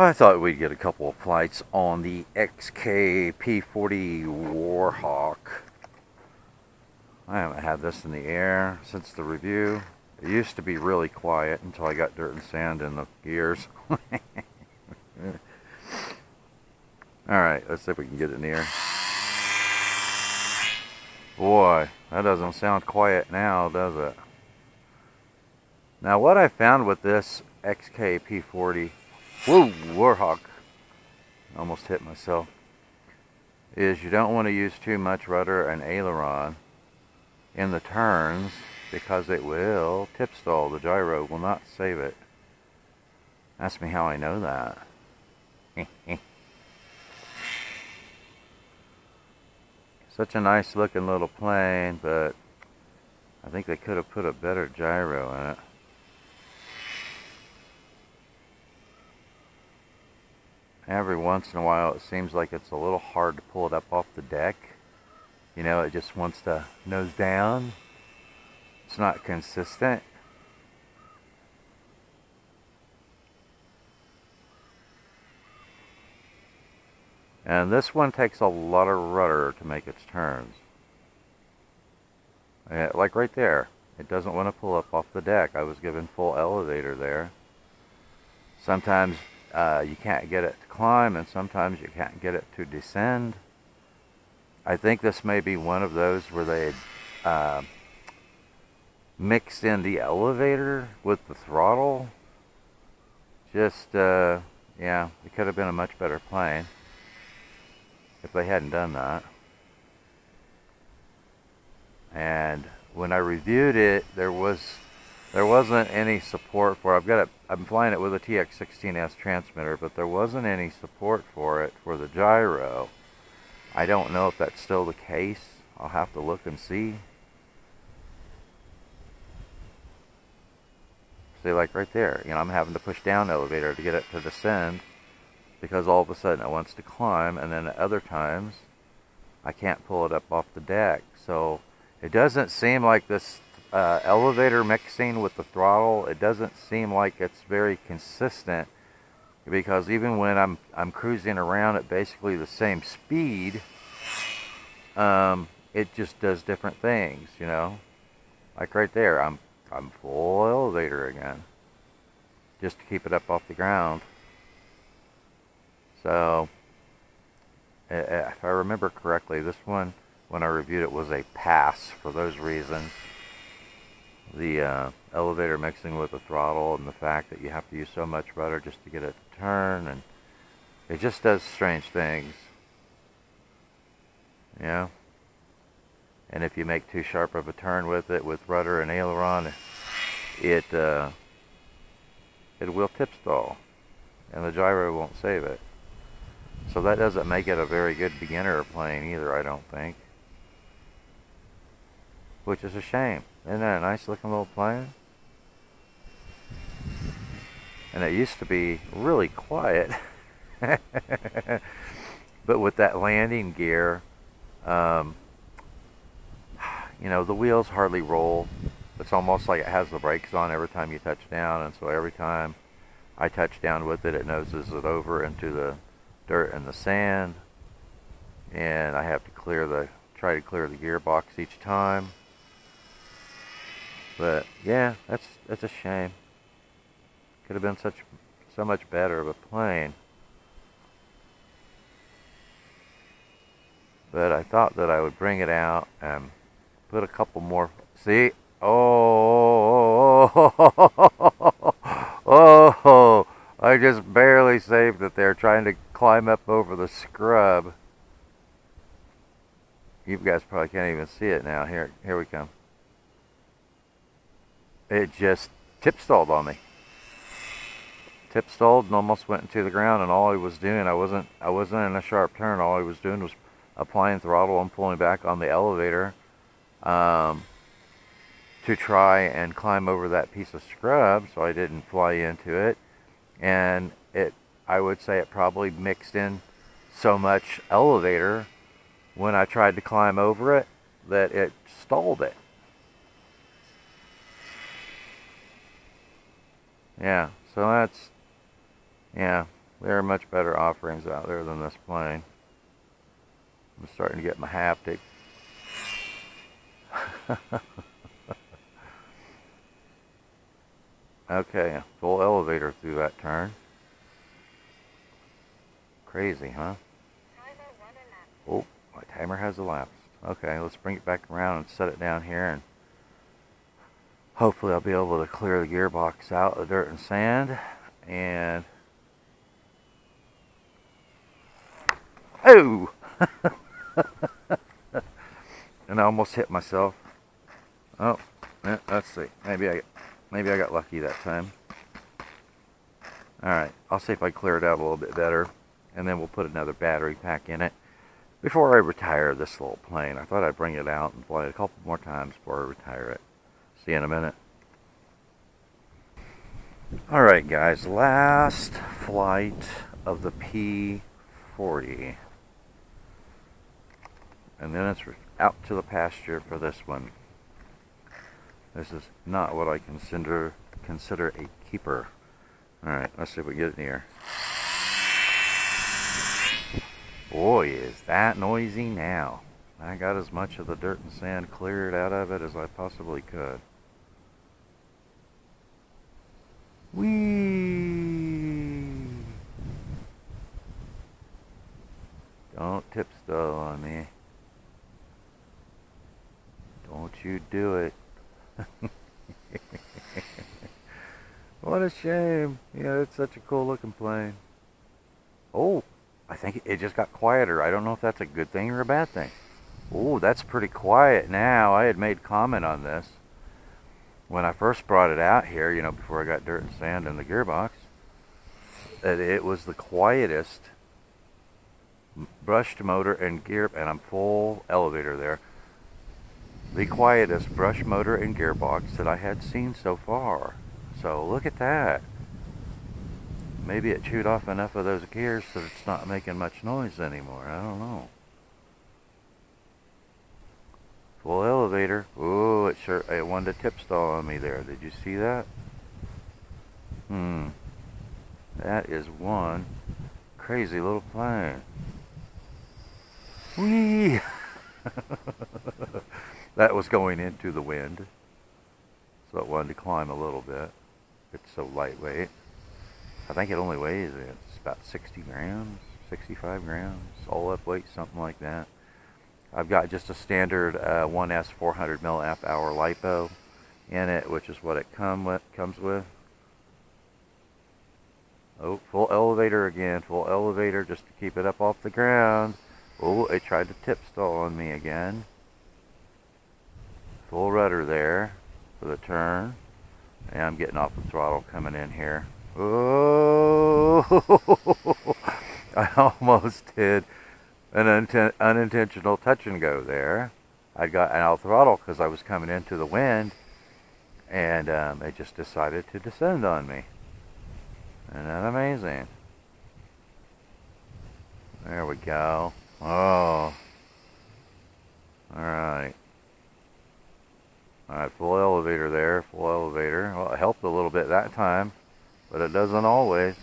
I thought we'd get a couple of flights on the XK P40 Warhawk. I haven't had this in the air since the review. It used to be really quiet until I got dirt and sand in the gears. Alright, let's see if we can get it in the air. Boy, that doesn't sound quiet now, does it? Now what I found with this XK P40 Warhawk, almost hit myself, is you don't want to use too much rudder and aileron in the turns because it will tip stall. The gyro will not save it. Ask me how I know that. Such a nice looking little plane, but I think they could have put a better gyro in it. Every once in a while it seems like it's a little hard to pull it up off the deck. You know, it just wants to nose down. It's not consistent. And this one takes a lot of rudder to make its turns. Like right there. It doesn't want to pull up off the deck. I was given full elevator there. Sometimes you can't get it to climb, and sometimes you can't get it to descend. I think this may be one of those where they mixed in the elevator with the throttle. Just, yeah, it could have been a much better plane if they hadn't done that. And when I reviewed it, there wasn't any support for it. I'm flying it with a TX16S transmitter, but there wasn't any support for it for the gyro. I don't know if that's still the case. I'll have to look and see. See, like right there, you know, I'm having to push down the elevator to get it to descend because all of a sudden it wants to climb, and then at other times I can't pull it up off the deck. So it doesn't seem like this elevator mixing with the throttle, it doesn't seem like it's very consistent, because even when I'm cruising around at basically the same speed, it just does different things, you know. Like right there, I'm full elevator again, just to keep it up off the ground. So, if I remember correctly, this one, when I reviewed it, was a pass for those reasons. The elevator mixing with the throttle, and the fact that you have to use so much rudder just to get it to turn, and it just does strange things. Yeah. And if you make too sharp of a turn with it, with rudder and aileron, it will tip stall, and the gyro won't save it. So that doesn't make it a very good beginner plane either, I don't think. Which is a shame. Isn't that a nice looking little plane? And it used to be really quiet. But with that landing gear, you know, the wheels hardly roll. It's almost like it has the brakes on every time you touch down, and so every time I touch down with it, it noses it over into the dirt and the sand, and I have to try to clear the gearbox each time. But yeah, that's a shame. Could have been so much better of a plane. But I thought that I would bring it out and put a couple more. See? Oh, I just barely saved it there, trying to climb up over the scrub. You guys probably can't even see it now. Here we come. It just tip stalled on me. Tip stalled and almost went into the ground, and all I was doing, I wasn't in a sharp turn. All I was doing was applying throttle and pulling back on the elevator to try and climb over that piece of scrub so I didn't fly into it. And I would say it probably mixed in so much elevator when I tried to climb over it that it stalled it. Yeah, so yeah, There are much better offerings out there than this plane. I'm starting to get my haptic. Okay, full elevator through that turn. Crazy, huh? Oh, my timer has elapsed. Okay, let's bring it back around and set it down here, and hopefully I'll be able to clear the gearbox out of the dirt and sand. And oh! And I almost hit myself. Oh, let's see. Maybe I got lucky that time. All right, I'll see if I clear it out a little bit better, and then we'll put another battery pack in it before I retire this little plane. I thought I'd bring it out and fly it a couple more times before I retire it. See you in a minute. All right, guys, last flight of the P40. And then it's out to the pasture for this one. This is not what I consider a keeper. All right, let's see if we get it in here. Boy, is that noisy now. I got as much of the dirt and sand cleared out of it as I possibly could. Whee! Don't tipstoe on me. Don't you do it. What a shame. Yeah, it's such a cool looking plane. Oh, I think it just got quieter. I don't know if that's a good thing or a bad thing. Oh, that's pretty quiet now. I had made comment on this when I first brought it out here, you know, before I got dirt and sand in the gearbox, that it was the quietest brushed motor and gear, and I'm full elevator there, the quietest brush motor and gearbox that I had seen so far. So look at that. Maybe it chewed off enough of those gears that it's not making much noise anymore. I don't know. Full elevator. Oh, it wanted to tipstall on me there. Did you see that? That is one crazy little plane. Whee! That was going into the wind, so it wanted to climb a little bit. It's so lightweight. I think it only weighs, it's about 60 grams, 65 grams, all up weight, something like that. I've got just a standard 1S 400 mAh LiPo in it, which is what it comes with. Oh, full elevator again, full elevator just to keep it up off the ground. Oh, it tried to tipstall on me again. Full rudder there for the turn. And I'm getting off the throttle coming in here. Oh, I almost did an unintentional touch and go there. I got out of throttle because I was coming into the wind, and it just decided to descend on me. Isn't that amazing? There we go. Oh. Alright. Alright, full elevator there, full elevator. Well, it helped a little bit that time, but it doesn't always.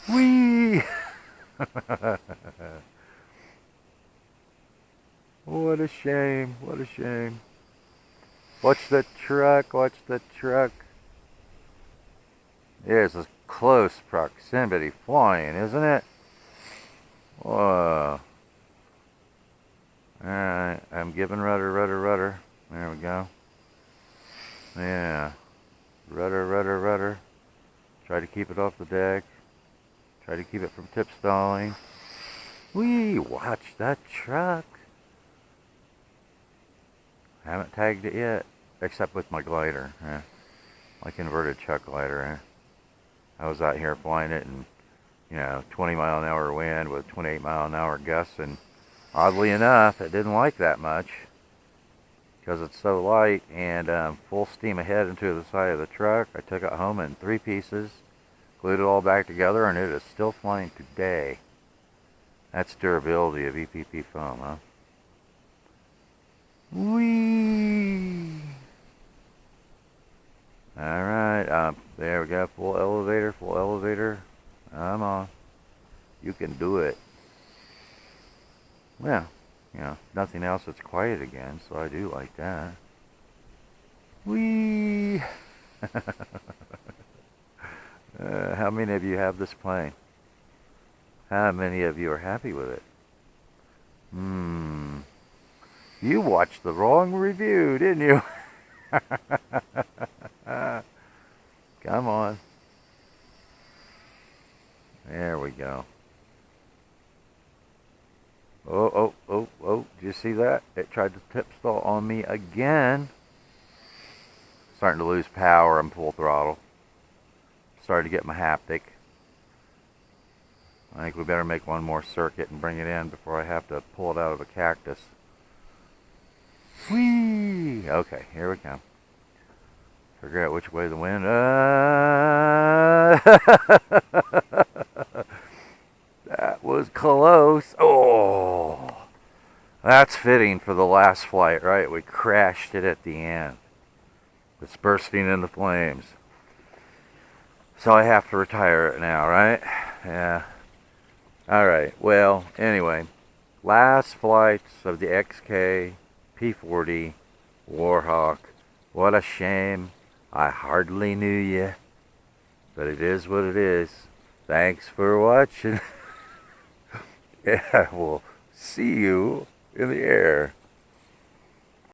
Whee! What a shame, what a shame. Watch the truck, watch the truck. There's a close proximity flying, isn't it? Whoa. Alright, I'm giving rudder, rudder, rudder. There we go. Yeah. Rudder, rudder, rudder. Try to keep it off the deck. Try to keep it from tip stalling. Whee! Watch that truck. Haven't tagged it yet, except with my glider. My converted chuck glider. I was out here flying it in, 20-mile-an-hour wind with 28-mile-an-hour gusts, and oddly enough, it didn't like that much because it's so light. And full steam ahead into the side of the truck. I took it home in 3 pieces, glued it all back together, and it is still flying today. That's durability of EPP foam, huh? Whee! we go. Full elevator, full elevator. Come on. You can do it. Well, you know, nothing else, it's quiet again, so I do like that. Whee! How many of you have this plane? How many of you are happy with it? You watched the wrong review, didn't you? Come on. There we go. Oh, did you see that? It tried to tip stall on me again. Starting to lose power and full throttle. Starting to get my haptic. I think we better make one more circuit and bring it in before I have to pull it out of a cactus. Whee! Okay, here we come. Figure out which way the wind. That was close. Oh, that's fitting for the last flight, right? We crashed it at the end. It's bursting into flames. So I have to retire it now, right? Yeah. All right. Well, anyway, last flights of the XK P40 Warhawk. What a shame. I hardly knew you. But it is what it is. Thanks for watching. Yeah, we'll see you in the air.